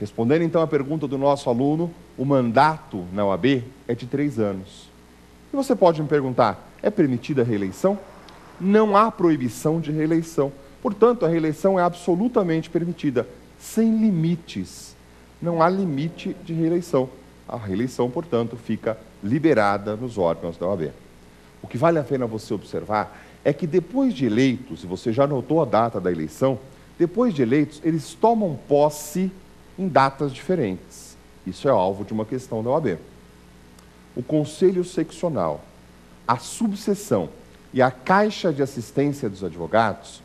Respondendo então a pergunta do nosso aluno, o mandato na OAB é de 3 anos. E você pode me perguntar, é permitida a reeleição? Não há proibição de reeleição. Portanto, a reeleição é absolutamente permitida, sem limites. Não há limite de reeleição. A reeleição, portanto, fica liberada nos órgãos da OAB. O que vale a pena você observar é que depois de eleitos, e você já notou a data da eleição, depois de eleitos, eles tomam posse em datas diferentes. Isso é alvo de uma questão da OAB. O Conselho Seccional, a subseção e a Caixa de Assistência dos Advogados,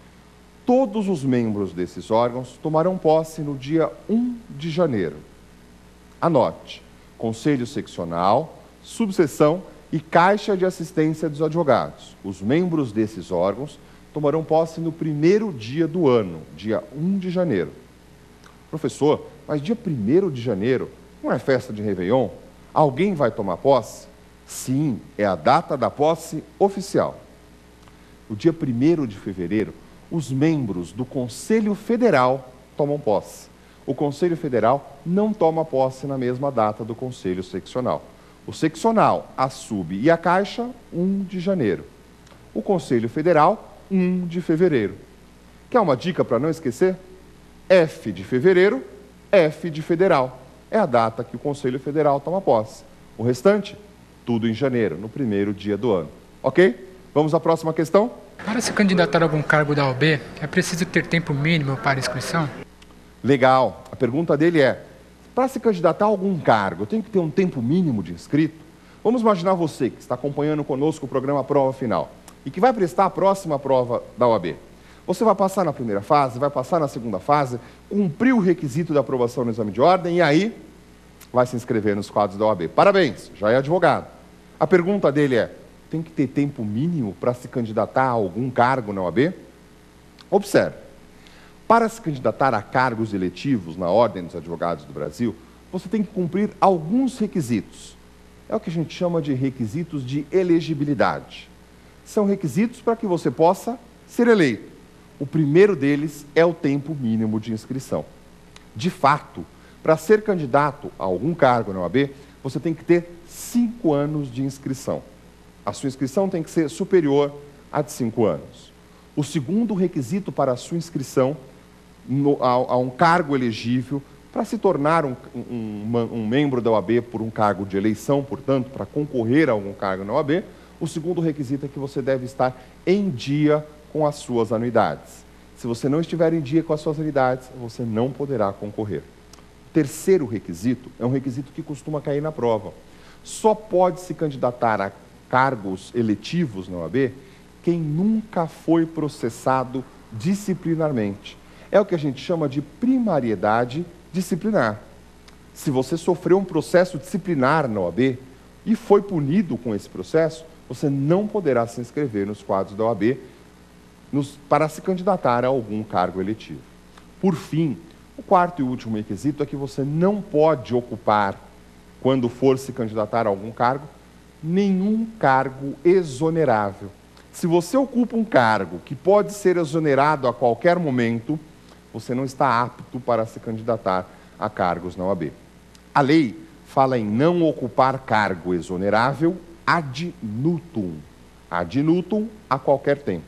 todos os membros desses órgãos tomarão posse no dia 1 de janeiro. Anote, Conselho Seccional, subseção e Caixa de Assistência dos Advogados. Os membros desses órgãos tomarão posse no primeiro dia do ano, dia 1 de janeiro. Professor, mas dia 1º de janeiro não é festa de Réveillon? Alguém vai tomar posse? Sim, é a data da posse oficial. No dia 1º de fevereiro, os membros do Conselho Federal tomam posse. O Conselho Federal não toma posse na mesma data do Conselho Seccional. O Seccional, a Sub e a Caixa, 1 de janeiro. O Conselho Federal, 1 de fevereiro. Quer uma dica para não esquecer? F de fevereiro, F de federal. É a data que o Conselho Federal toma posse. O restante, tudo em janeiro, no primeiro dia do ano. Ok? Vamos à próxima questão? Para se candidatar a algum cargo da OAB, é preciso ter tempo mínimo para inscrição? Legal. A pergunta dele é, para se candidatar a algum cargo, eu tenho que ter um tempo mínimo de inscrito? Vamos imaginar você que está acompanhando conosco o programa Prova Final e que vai prestar a próxima prova da OAB. Você vai passar na primeira fase, vai passar na segunda fase, cumprir o requisito da aprovação no exame de ordem e aí vai se inscrever nos quadros da OAB. Parabéns, já é advogado. A pergunta dele é, tem que ter tempo mínimo para se candidatar a algum cargo na OAB? Observe, para se candidatar a cargos eletivos na Ordem dos Advogados do Brasil, você tem que cumprir alguns requisitos. É o que a gente chama de requisitos de elegibilidade. São requisitos para que você possa ser eleito. O primeiro deles é o tempo mínimo de inscrição. De fato, para ser candidato a algum cargo na OAB, você tem que ter 5 anos de inscrição. A sua inscrição tem que ser superior a de 5 anos. O segundo requisito para a sua inscrição a um cargo elegível, para se tornar um membro da OAB por um cargo de eleição, portanto, para concorrer a algum cargo na OAB, o segundo requisito é que você deve estar em dia com as suas anuidades. Se você não estiver em dia com as suas anuidades, você não poderá concorrer. O terceiro requisito é um requisito que costuma cair na prova. Só pode se candidatar a cargos eletivos na OAB quem nunca foi processado disciplinarmente. É o que a gente chama de primariedade disciplinar. Se você sofreu um processo disciplinar na OAB e foi punido com esse processo, você não poderá se inscrever nos quadros da OAB para se candidatar a algum cargo eletivo. Por fim, o quarto e último requisito é que você não pode ocupar, quando for se candidatar a algum cargo, nenhum cargo exonerável. Se você ocupa um cargo que pode ser exonerado a qualquer momento, você não está apto para se candidatar a cargos na OAB. A lei fala em não ocupar cargo exonerável ad nutum. Ad nutum a qualquer tempo.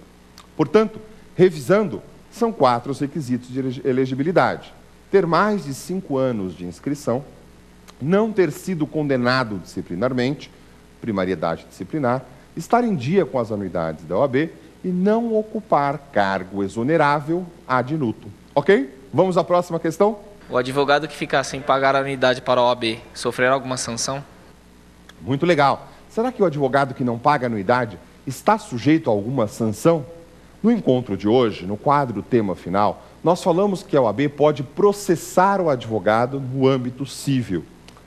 Portanto, revisando, são 4 os requisitos de elegibilidade. Ter mais de 5 anos de inscrição, não ter sido condenado disciplinarmente, primariedade disciplinar, estar em dia com as anuidades da OAB e não ocupar cargo exonerável ad nutum. Ok? Vamos à próxima questão? O advogado que ficar sem pagar a anuidade para a OAB sofrerá alguma sanção? Muito legal. Será que o advogado que não paga anuidade está sujeito a alguma sanção? No encontro de hoje, no quadro tema final, nós falamos que a OAB pode processar o advogado no âmbito civil.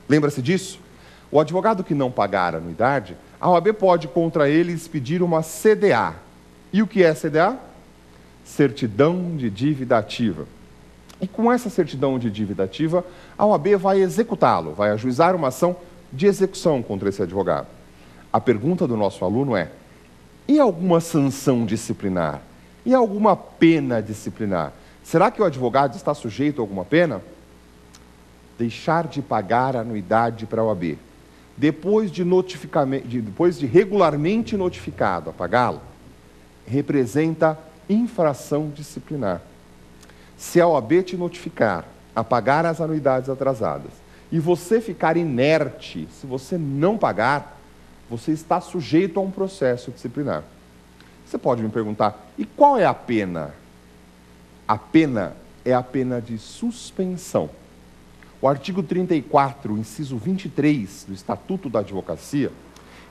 Lembra-se disso? O advogado que não pagar a anuidade, a OAB pode contra ele expedir uma CDA. E o que é CDA? Certidão de dívida ativa. E com essa certidão de dívida ativa, a OAB vai executá-lo, vai ajuizar uma ação de execução contra esse advogado. A pergunta do nosso aluno é, e alguma sanção disciplinar? E alguma pena disciplinar? Será que o advogado está sujeito a alguma pena? deixar de pagar a anuidade para a OAB, depois de regularmente notificado a pagá-la, representa infração disciplinar. Se a OAB te notificar a pagar as anuidades atrasadas e você ficar inerte, se você não pagar, você está sujeito a um processo disciplinar. Você pode me perguntar, e qual é a pena? A pena é a pena de suspensão. O artigo 34, inciso 23 do Estatuto da Advocacia,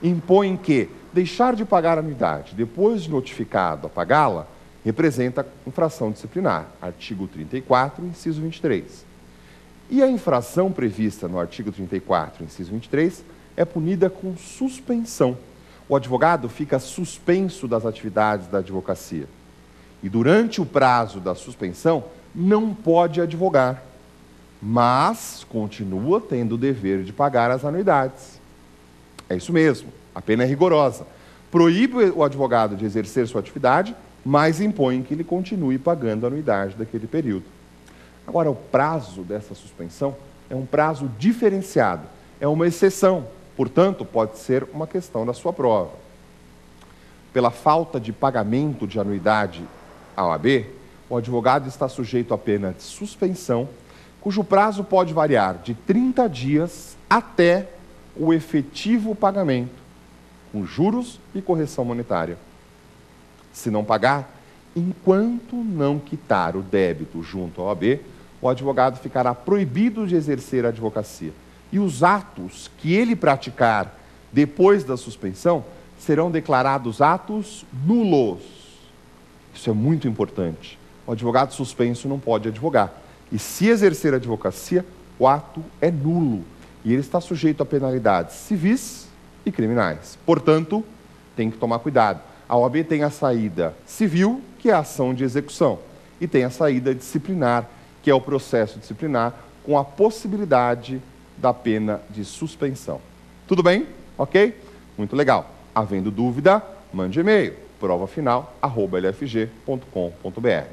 impõe que deixar de pagar a anuidade depois de notificado a pagá-la representa infração disciplinar. Artigo 34, inciso 23. E a infração prevista no artigo 34, inciso 23, é punida com suspensão. O advogado fica suspenso das atividades da advocacia. E durante o prazo da suspensão, não pode advogar, mas continua tendo o dever de pagar as anuidades. É isso mesmo, a pena é rigorosa. Proíbe o advogado de exercer sua atividade, mas impõe que ele continue pagando a anuidade daquele período. Agora, o prazo dessa suspensão é um prazo diferenciado, é uma exceção, portanto, pode ser uma questão da sua prova. Pela falta de pagamento de anuidade à OAB, o advogado está sujeito à pena de suspensão, cujo prazo pode variar de 30 dias até o efetivo pagamento, com juros e correção monetária. Se não pagar, enquanto não quitar o débito junto à OAB, o advogado ficará proibido de exercer a advocacia. E os atos que ele praticar depois da suspensão serão declarados atos nulos. Isso é muito importante. O advogado suspenso não pode advogar. E se exercer a advocacia, o ato é nulo. E ele está sujeito a penalidades civis e criminais. Portanto, tem que tomar cuidado. A OAB tem a saída civil, que é a ação de execução, e tem a saída disciplinar, que é o processo disciplinar, com a possibilidade da pena de suspensão. Tudo bem? Ok? Muito legal. Havendo dúvida, mande e-mail, provafinal@lfg.com.br.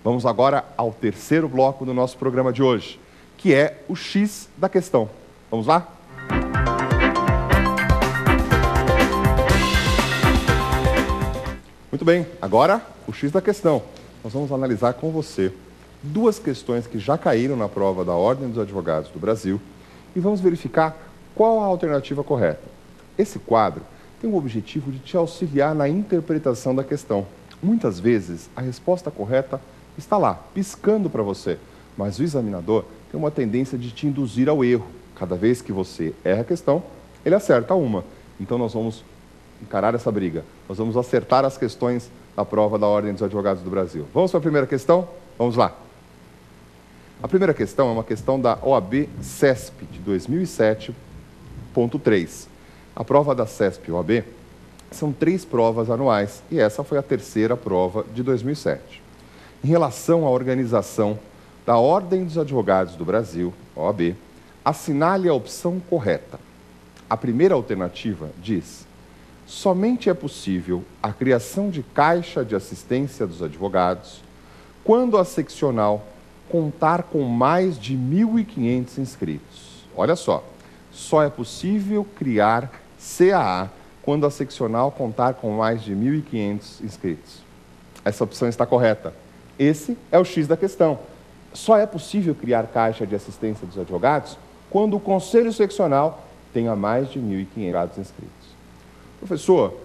Vamos agora ao terceiro bloco do nosso programa de hoje, que é o X da questão. Vamos lá? Muito bem, agora o X da questão. Nós vamos analisar com você duas questões que já caíram na prova da Ordem dos Advogados do Brasil e vamos verificar qual a alternativa correta. Esse quadro tem o objetivo de te auxiliar na interpretação da questão. Muitas vezes a resposta correta está lá, piscando para você, mas o examinador tem uma tendência de te induzir ao erro. Cada vez que você erra a questão, ele acerta uma. Então nós vamos encarar essa briga. Nós vamos acertar as questões da prova da Ordem dos Advogados do Brasil. Vamos para a primeira questão? Vamos lá. A primeira questão é uma questão da OAB-CESP, de 2007.3. A prova da CESP-OAB são 3 provas anuais e essa foi a terceira prova de 2007. Em relação à organização da Ordem dos Advogados do Brasil, OAB, assinale a opção correta. A primeira alternativa diz: somente é possível a criação de caixa de assistência dos advogados quando a seccional contar com mais de 1.500 inscritos. Olha só é possível criar CAA quando a seccional contar com mais de 1.500 inscritos. Essa opção está correta. Esse é o X da questão. Só é possível criar caixa de assistência dos advogados quando o Conselho Seccional tenha mais de 1.500 inscritos. Professor,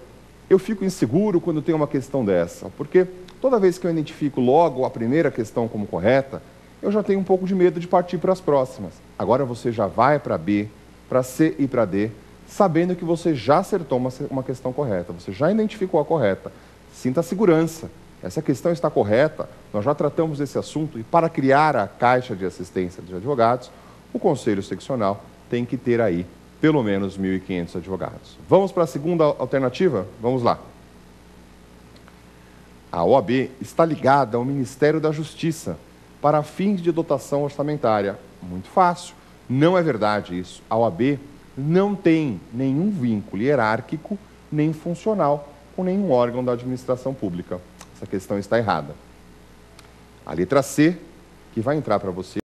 eu fico inseguro quando tem uma questão dessa, porque toda vez que eu identifico logo a primeira questão como correta, eu já tenho um pouco de medo de partir para as próximas. Agora você já vai para B, para C e para D, sabendo que você já acertou uma questão correta, você já identificou a correta. Sinta segurança. Essa questão está correta, nós já tratamos desse assunto e para criar a caixa de assistência dos advogados, o Conselho Seccional tem que ter aí pelo menos 1.500 advogados. Vamos para a segunda alternativa? Vamos lá. A OAB está ligada ao Ministério da Justiça para fins de dotação orçamentária. Muito fácil. Não é verdade isso. A OAB não tem nenhum vínculo hierárquico nem funcional com nenhum órgão da administração pública. Essa questão está errada. A letra C, que vai entrar para você